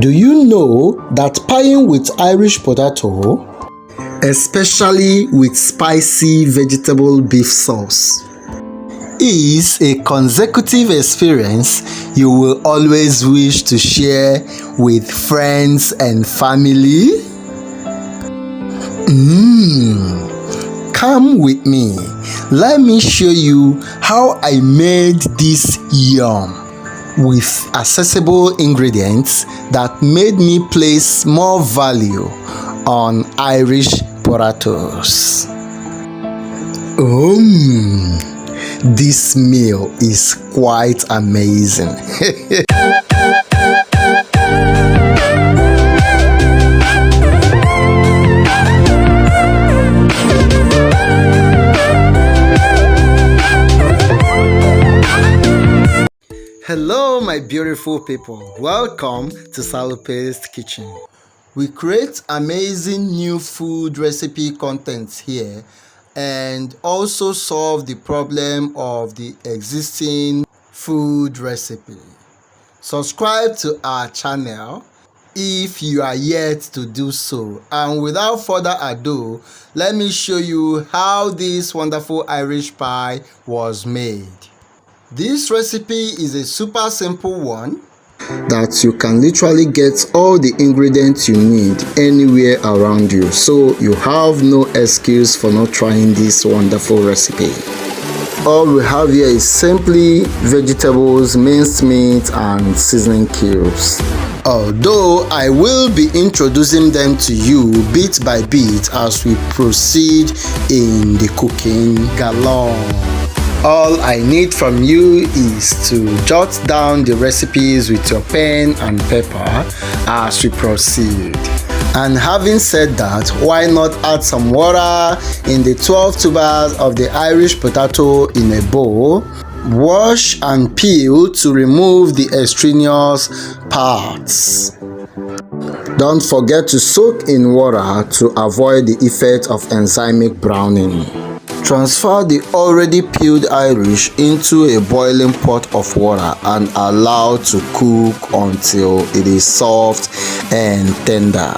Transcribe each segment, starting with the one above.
Do you know that pieing with Irish potato, especially with spicy vegetable beef sauce, is a consecutive experience you will always wish to share with friends and family? Come with me. Let me show you how I made this yum with accessible ingredients that made me place more value on Irish potatoes. This meal is quite amazing. Hello my beautiful people, welcome to Salope's Kitchen. We create amazing new food recipe content here and also solve the problem of the existing food recipe. Subscribe to our channel if you are yet to do so, and without further ado, let me show you how this wonderful Irish pie was made. This recipe is a super simple one that you can literally get all the ingredients you need anywhere around you, so you have no excuse for not trying this wonderful recipe. All we have here is simply vegetables, minced meat and seasoning cubes. Although I will be introducing them to you bit by bit as we proceed in the cooking galore. All I need from you is to jot down the recipes with your pen and paper as we proceed. And having said that, why not add some water in the 12 tubers of the Irish potato in a bowl, wash and peel to remove the extraneous parts. Don't forget to soak in water to avoid the effect of enzymic browning. Transfer the already peeled Irish into a boiling pot of water and allow to cook until it is soft and tender.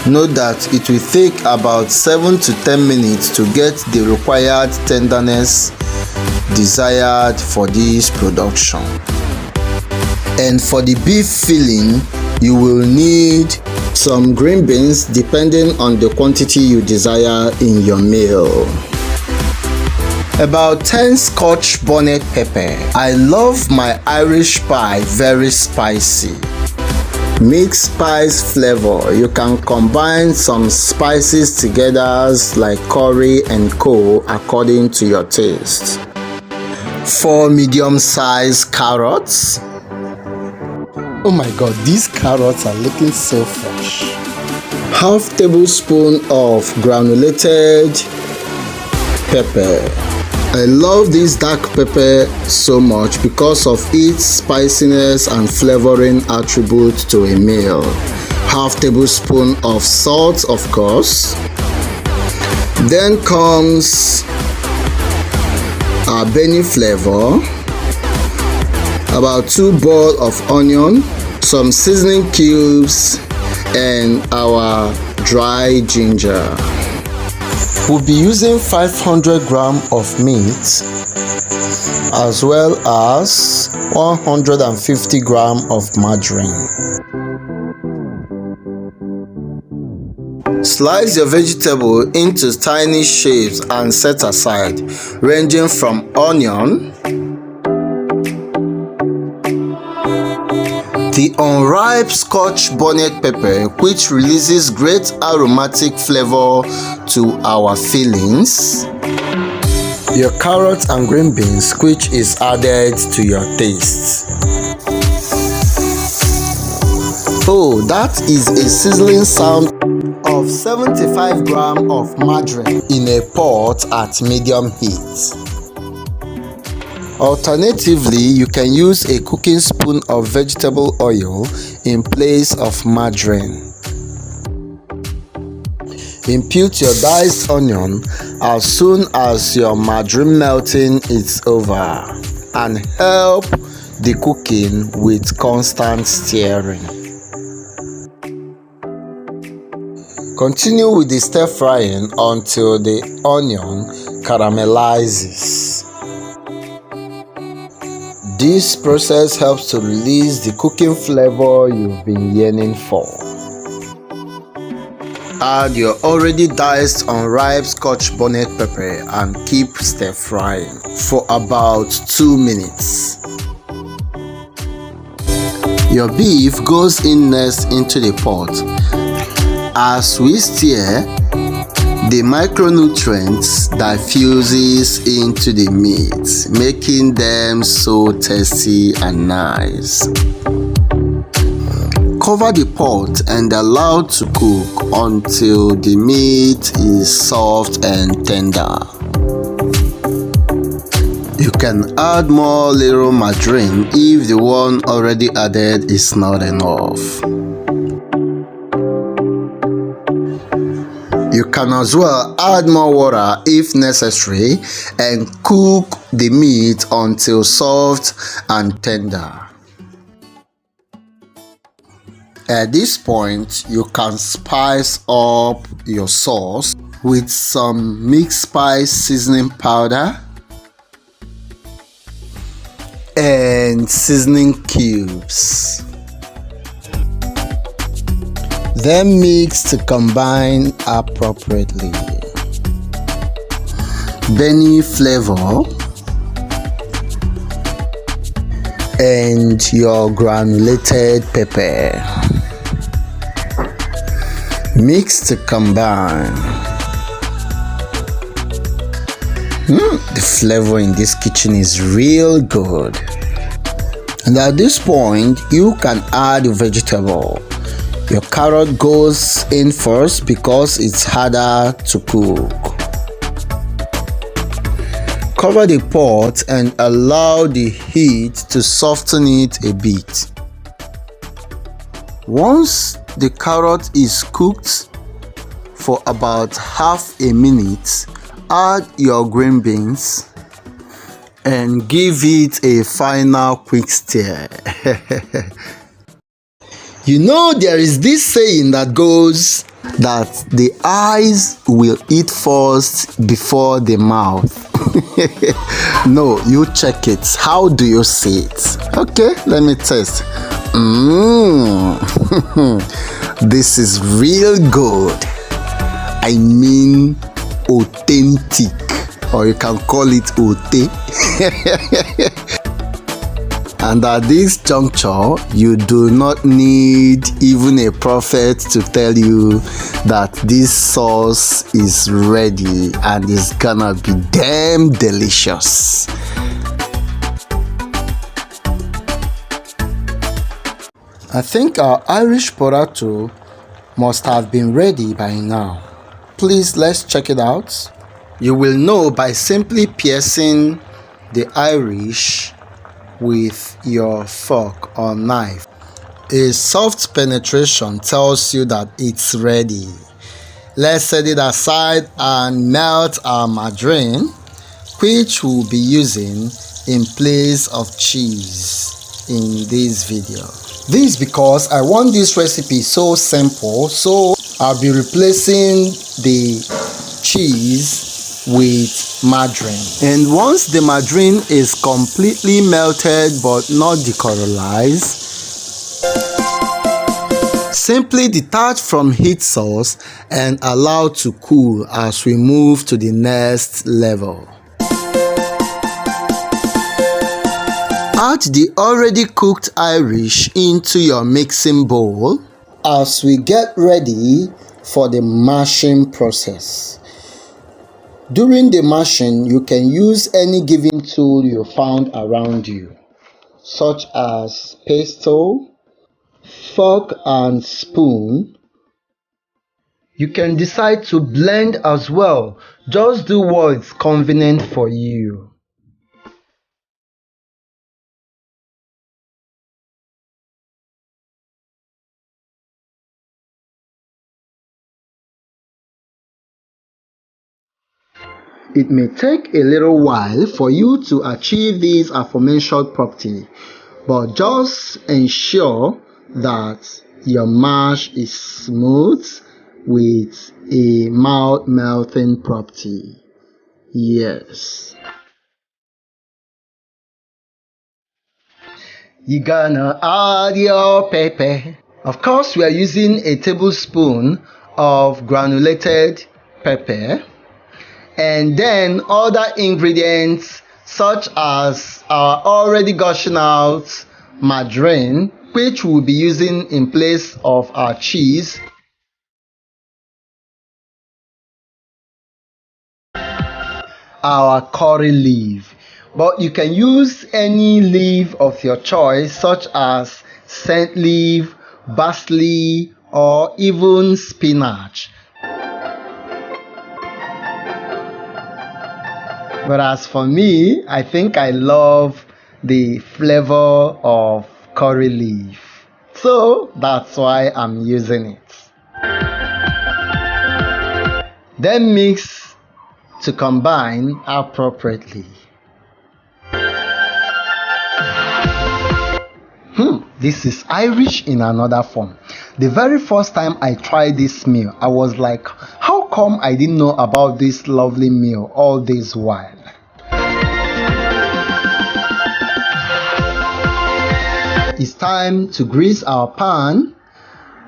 Note that it will take about 7 to 10 minutes to get the required tenderness desired for this production. And for the beef filling, you will need some green beans depending on the quantity you desire in your meal. About 10 Scotch bonnet pepper. I love my Irish pie very spicy. Mixed spice flavor. You can combine some spices together like curry and co according to your taste. 4 medium-sized carrots. Oh my god, these carrots are looking so fresh. Half tablespoon of granulated pepper. I love this dark pepper so much because of its spiciness and flavoring attribute to a meal. Half tablespoon of salt, of course. Then comes our Benny flavor. About 2 balls of onion, some seasoning cubes, and our dry ginger. We'll be using 500 grams of meat as well as 150 grams of margarine. Slice your vegetable into tiny shapes and set aside, ranging from onion, the unripe Scotch bonnet pepper, which releases great aromatic flavor to our fillings, your carrots and green beans, which is added to your taste. Oh, that is a sizzling sound of 75 grams of margarine in a pot at medium heat. Alternatively, you can use a cooking spoon of vegetable oil in place of margarine. Impute your diced onion as soon as your margarine melting is over. and help the cooking with constant stirring. Continue with the stir frying until the onion caramelizes. This process helps to release the cooking flavor you've been yearning for. Add your already diced unripe scotch bonnet pepper and keep stir frying for about 2 minutes. Your beef goes in next into the pot. As we stir, the micronutrients diffuses into the meat, making them so tasty and nice. Cover the pot and allow to cook until the meat is soft and tender. You can add more little margarine if the one already added is not enough. You can as well add more water if necessary and cook the meat until soft and tender. At this point, you can spice up your sauce with some mixed spice seasoning powder and seasoning cubes. Then mix to combine appropriately. Benny flavor and your granulated pepper. Mix to combine. The flavor in this kitchen is real good. And at this point, you can add your vegetable. Your carrot goes in first because it's harder to cook. Cover the pot and allow the heat to soften it a bit. Once the carrot is cooked for about half a minute, add your green beans and give it a final quick stir. You know, there is this saying that goes that the eyes will eat first before the mouth. No, you check it. How do you say it? Okay, let me test. This is real good. I mean authentic, or you can call it ote. And at this juncture, you do not need even a prophet to tell you that this sauce is ready and it's gonna be damn delicious. I think our Irish potato must have been ready by now. Please, let's check it out. You will know by simply piercing the Irish with your fork or knife. A soft penetration tells you that it's ready. Let's set it aside and melt our margarine, which we'll be using in place of cheese in this video. This is because I want this recipe so simple, so I'll be replacing the cheese with margarine. And once the margarine is completely melted but not decolonized, simply detach from heat source and allow to cool as we move to the next level. Add the already cooked Irish into your mixing bowl as we get ready for the mashing process. During the mashing, you can use any given tool you found around you, such as pestle, fork and spoon. You can decide to blend as well. Just do what's convenient for you. It may take a little while for you to achieve this aforementioned property, but just ensure that your mash is smooth with a mouth melting property. Yes. You're gonna add your pepper. Of course, we are using a tablespoon of granulated pepper, and then other ingredients such as our already gushing out margarine, which we'll be using in place of our cheese, our curry leaf, but you can use any leaf of your choice such as scent leaf, parsley, or even spinach. But as for me, I think I love the flavor of curry leaf, so that's why I'm using it. Then mix to combine appropriately. This is Irish in another form. The very first time I tried this meal, I was like, how come I didn't know about this lovely meal all this while? It's time to grease our pan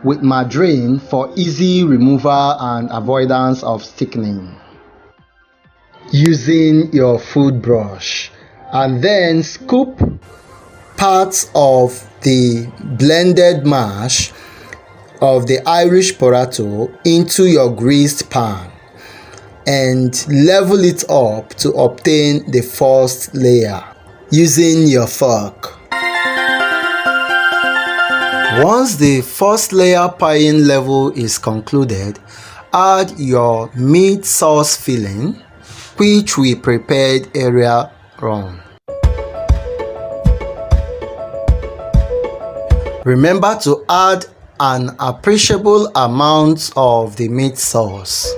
with margarine for easy removal and avoidance of sticking. Using your food brush, and then scoop parts of the blended mash of the Irish potato into your greased pan and level it up to obtain the first layer using your fork. Once the first layer pieing level is concluded, add your meat sauce filling, which we prepared earlier on. Remember to add an appreciable amount of the meat sauce.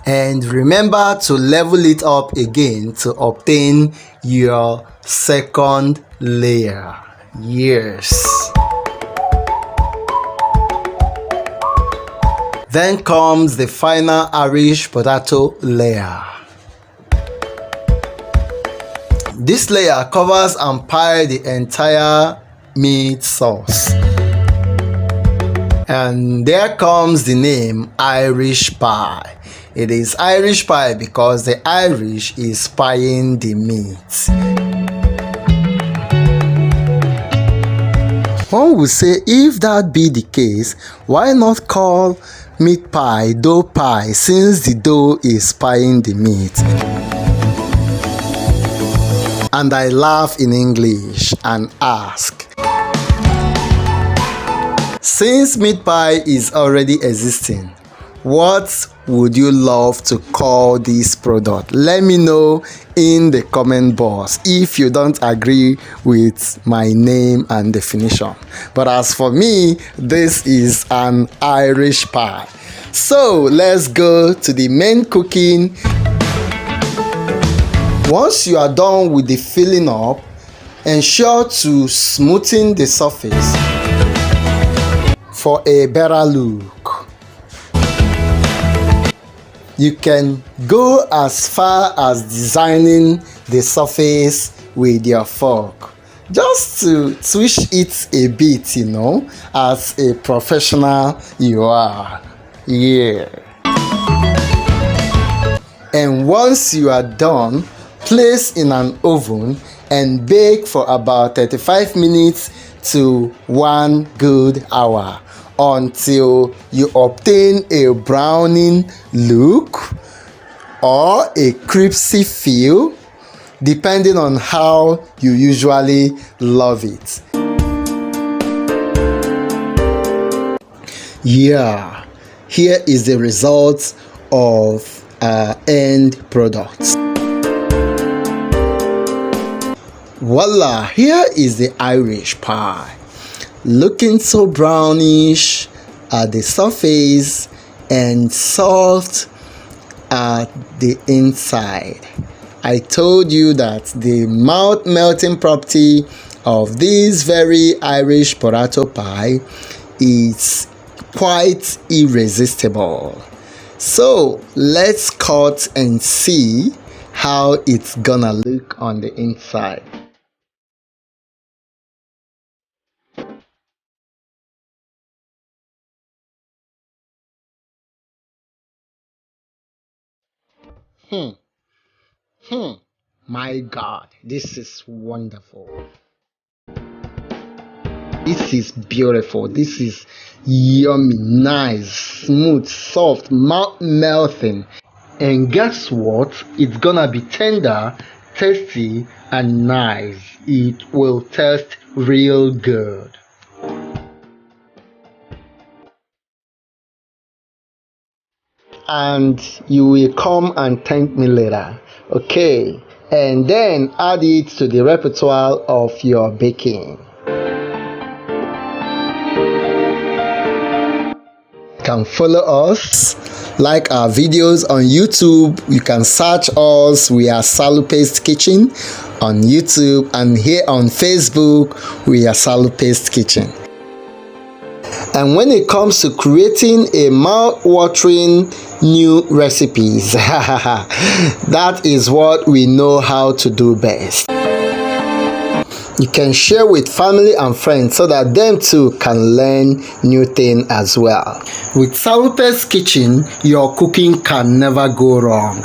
And remember to level it up again to obtain your second layer. Yes. Then comes the final Irish potato layer. This layer covers and pies the entire meat sauce. And there comes the name Irish pie. It is Irish pie because the Irish is pieing the meat. One would say, if that be the case, why not call meat pie dough pie, since the dough is pieing the meat? And I laugh in English and ask, since meat pie is already existing, what would you love to call this product? Let me know in the comment box if you don't agree with my name and definition. But as for me, this is an Irish pie. So let's go to the main cooking. Once you are done with the filling up, ensure to smoothen the surface for a better look. You can go as far as designing the surface with your fork, just to twist it a bit, as a professional you are. Yeah. And once you are done, place in an oven and bake for about 35 minutes to 1 good hour until you obtain a browning look or a crispy feel, depending on how you usually love it. Yeah, here is the result of our end product. Voila, here is the Irish pie. Looking so brownish at the surface and salt at the inside. I told you that the mouth melting property of this very Irish potato pie is quite irresistible. So let's cut and see how it's gonna look on the inside. My God, this is wonderful. This is beautiful. This is yummy, nice, smooth, soft, mouth melting. And guess what? It's gonna be tender, tasty, and nice. It will taste real good. And you will come and thank me later. Okay. And then add it to the repertoire of your baking. You can follow us, like our videos on YouTube. You can search us. We are Salupes Kitchen on YouTube, and here on Facebook we are Salupes Kitchen. And when it comes to creating a mouth-watering new recipes, that is what we know how to do best. You can share with family and friends so that them too can learn new things as well. With Salupes Kitchen, your cooking can never go wrong.